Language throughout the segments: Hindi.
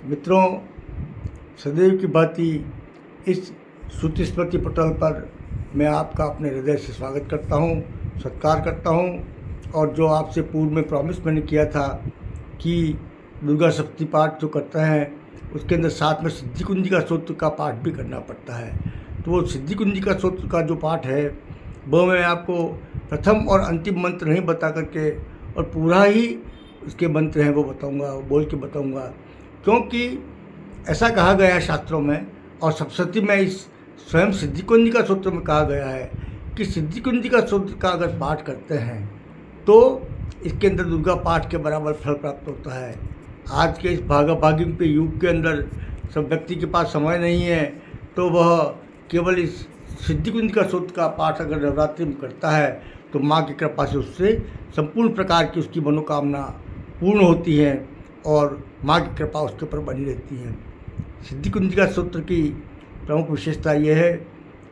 मित्रों, सदैव की भांति इस श्रुति स्मृति पटल पर मैं आपका अपने हृदय से स्वागत करता हूँ, सत्कार करता हूँ। और जो आपसे पूर्व में प्रॉमिस मैंने किया था कि दुर्गा सप्तती पाठ जो करते हैं उसके अंदर साथ में सिद्धि कुंजिका स्तोत्र का पाठ भी करना पड़ता है। तो वो सिद्धि कुंजिका स्तोत्र का जो पाठ है वो मैं आपको प्रथम और अंतिम मंत्र नहीं बता करके और पूरा ही उसके मंत्र हैं वो बताऊंगा, बोल के बताऊंगा, क्योंकि ऐसा कहा गया है शास्त्रों में और सप्तशती में इस स्वयं सिद्धि कुंजिका स्तोत्र में कहा गया है कि सिद्धि कुंजिका स्तोत्र का अगर पाठ करते हैं तो इसके अंदर दुर्गा पाठ के बराबर फल प्राप्त होता है। आज के इस भागा-भागी के युग के अंदर सब व्यक्ति के पास समय नहीं है, तो वह केवल इस सिद्धि कुंजिका स्तोत्र का पाठ अगर नवरात्रि में करता है तो माँ की कृपा से उससे संपूर्ण प्रकार की उसकी मनोकामना पूर्ण होती है और माँ की कृपा उसके ऊपर बनी रहती है। सिद्धि कुंजिका स्तोत्र की प्रमुख विशेषता यह है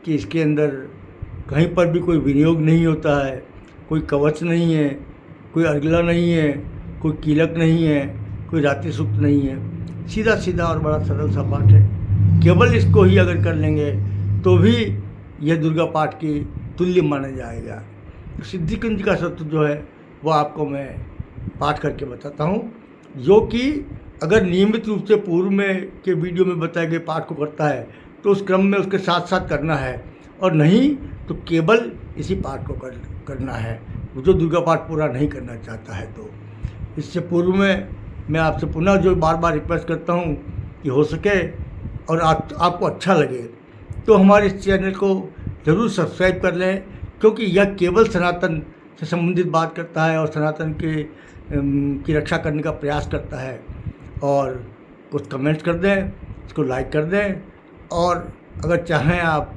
कि इसके अंदर कहीं पर भी कोई विनियोग नहीं होता है, कोई कवच नहीं है, कोई अर्गला नहीं है, कोई कीलक नहीं है, कोई रात्रि सूक्त नहीं है। सीधा सीधा और बड़ा सरल सा पाठ है। केवल इसको ही अगर कर लेंगे तो भी यह दुर्गा पाठ की तुल्य माना जाएगा। तो सिद्धि कुंजिका स्तोत्र जो है वो आपको मैं पाठ करके बताता हूँ, जो कि अगर नियमित रूप से पूर्व में के वीडियो में बताए गए पाठ को करता है तो उस क्रम में उसके साथ साथ करना है, और नहीं तो केवल इसी पाठ को करना है जो दुर्गा पाठ पूरा नहीं करना चाहता है। तो इससे पूर्व में मैं आपसे पुनः जो बार बार रिक्वेस्ट करता हूँ कि हो सके और आपको अच्छा लगे तो हमारे इस चैनल को ज़रूर सब्सक्राइब कर लें, क्योंकि यह केवल सनातन से संबंधित बात करता है और सनातन की रक्षा करने का प्रयास करता है। और कुछ कमेंट्स कर दें, इसको लाइक कर दें, और अगर चाहें आप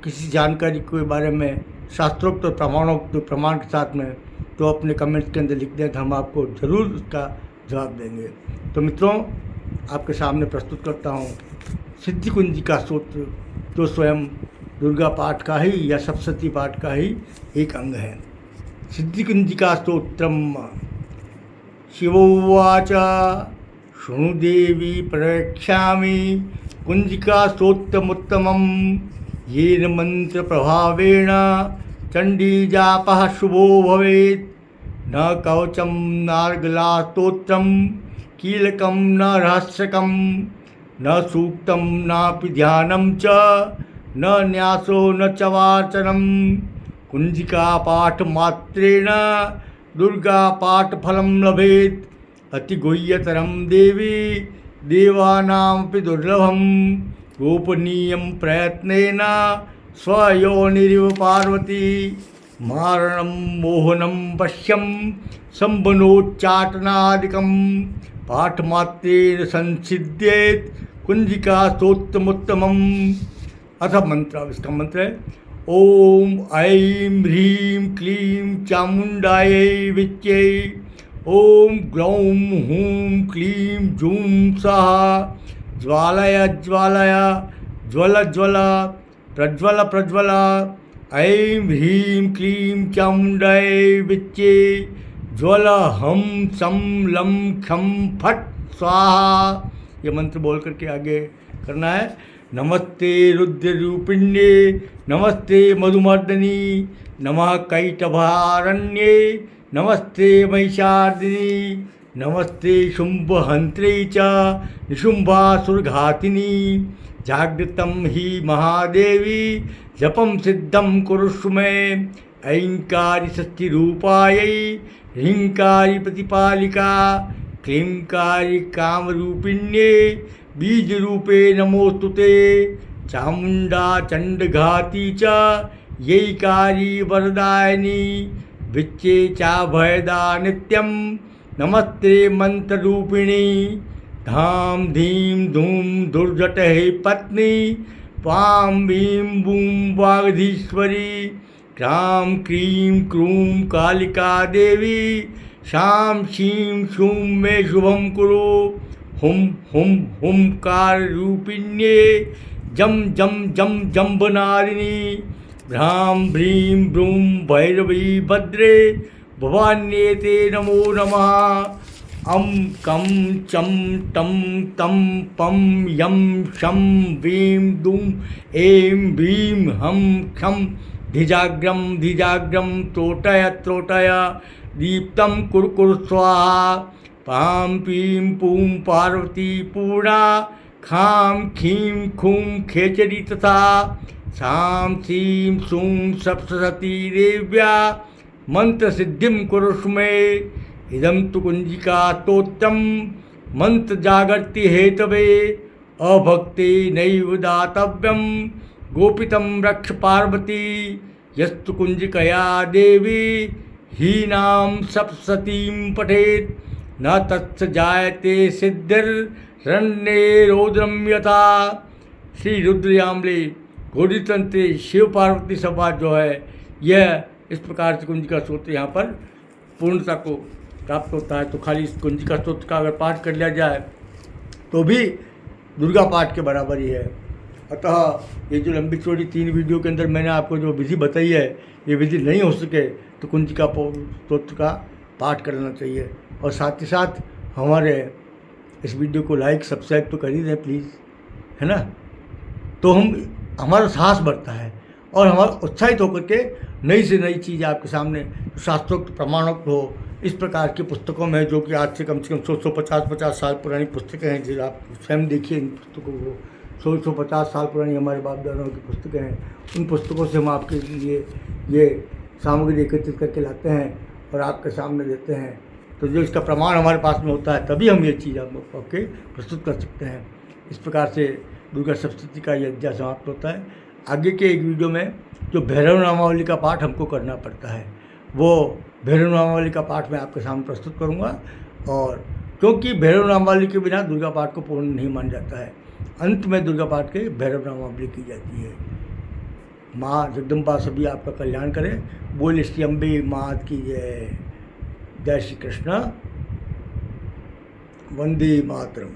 किसी जानकारी के बारे में शास्त्रोक्त और प्रमाणोक्त प्रमाण के साथ में तो अपने कमेंट्स के अंदर लिख दें, तो हम आपको ज़रूर उसका जवाब देंगे। तो मित्रों, आपके सामने प्रस्तुत करता हूँ सिद्धि कुंजिका स्तोत्र, जो स्वयं दुर्गा पाठ का ही या सप्तशती पाठ का ही एक अंग है। सिद्धि कुंजिका स्तोत्रम। शिवोवाच शृणु देवी प्रवक्ष्यामि कुंजिका स्तोत्रमुत्तमं येन मंत्र प्रभावेण चंडी जापः शुभो भवेत्। न कवचं नार्गला स्तोत्रं कीलकं न रहस्यकं न सूक्तं नापि ध्यानं च न न्यासो न च वाचनं। कुंजिका पाठ मात्रेण दुर्गा पाठ फलं लभेत्। अति गुह्यतरं देवी देवानामपि दुर्लभं। गोपनीयं प्रयत्नेन स्वयोनिरिव पार्वती। मारणं मोहनं वश्यं संबनोच्चाटनादिकं पाठमात्रेण संसिद्ध्येत् कुंजिका स्तोत्रमुत्तमम्। अथ मंत्र, इसका मंत्र है ओम ऐं ह्रीं क्लीं चामुंडायै विच्चे। ओम ग्लौं हूं क्लीं जूं स्वाहा। ज्वालय ज्वालय ज्वल ज्वल प्रज्वल प्रज्वल। ऐं ह्रीं क्लीं चामुंडायै विच्चे। ज्वल हम सम लम खम फट स्वाहा। ये मंत्र बोल करके आगे करना है। नमस्ते रुद्र रूपिण्ये नमस्ते मधुमर्दनी नमः कैटभारण्ये नमस्ते महिषार्दिनी नमस्ते शुंभहंत्रे च निशुंभासुरघातिनी। जागृतं हि महादेवी जपं सिद्धं कुरुष्व मे। ऐंकारी षष्ठीरूपायै ह्रींकारी प्रतिपालिका क्लींकारी कामरूपिण्ये बीजरूपे नमोस्तुते। चामुंडा चंडघाती च यैकारी वरदायिनी विच्चे चाभयदा नित्यं नमस्ते मंत्ररूपिणी। धाम धीम धूम दुर्जटे पत्नी पां बीं बूं वागधीश्वरी। क्रां क्रीं क्रूं कालिका देवी शां शीं शूं मे शुभं कुरु। हुम हुम हुंकार रूपिण्ये जम जम जम जम्बनारिणी। भ्रां भ्रीं ब्रूं भैरवी भद्रे भवान्येते नमो नमः। अम कम चम टम तम पम यम शम वीम दुम ऐं भीम हम खम धिजाग्रम त्रोटय दीप्तं कुरु स्वाहा पां पीं पूं पार्वती पूर्णा खां खीं खूं खेचरी तथा सां सीं सूं सप्तशती देव्या मंत्र सिद्धिं कुरुष्व मे इदं तु कुंजिका स्तोत्रं मंत्र जागर्ति हेतवे अभक्ते नैव दातव्यं गोपितं रक्ष पार्वती यस्तु कुंजिकया देवी हीनां सप्तशतीं पठेत् न तत्स जायते सिद्धिर्रण्ये रौद्रम यथा। श्री रुद्रयामले घोड़ीतंत्र शिव पार्वती संवाद जो है यह इस प्रकार से कुंजिका स्तोत्र यहाँ पर पूर्णता को प्राप्त होता है। तो खाली इस कुंजिका स्तोत्र का अगर पाठ कर लिया जाए तो भी दुर्गा पाठ के बराबर ही है। अतः ये जो लंबी चौड़ी 3 वीडियो के अंदर मैंने आपको जो विधि बताई है, ये विधि नहीं हो सके तो कुंजिका स्तोत्र का पाठ करना चाहिए। और साथ ही साथ हमारे इस वीडियो को लाइक सब्सक्राइब तो कर ही दें प्लीज़, है ना। तो हमारा साहस बढ़ता है और हमारा उत्साहित होकर के नई से नई चीज़ आपके सामने शास्त्रोक्त प्रमाणोक्त हो इस प्रकार की पुस्तकों में, जो कि आज से कम 150 साल पुरानी पुस्तकें हैं। जो आप स्वयं देखिए इन पुस्तकों को, 150 साल पुरानी हमारे बाप दादाओं की पुस्तकें हैं। उन पुस्तकों से हम आपके लिए ये सामग्री एकत्रित करके लाते हैं और आपके सामने देते हैं। तो जो इसका प्रमाण हमारे पास में होता है तभी हम ये चीज़ आपके प्रस्तुत कर सकते हैं। इस प्रकार से दुर्गा सप्तशती का यह अध्याय समाप्त होता है। आगे के एक वीडियो में जो भैरव नामावली का पाठ हमको करना पड़ता है, वो भैरव नामावली का पाठ मैं आपके सामने प्रस्तुत करूँगा। और क्योंकि भैरव नामावली के बिना दुर्गा पाठ को पूर्ण नहीं माना जाता है, अंत में दुर्गा पाठ के भैरव नामावली की जाती है। माँ जगदम्बा सभी आपका कल्याण करे। बोल श्री अम्बे मात की जय। जय श्री कृष्ण, वंदे मातरम।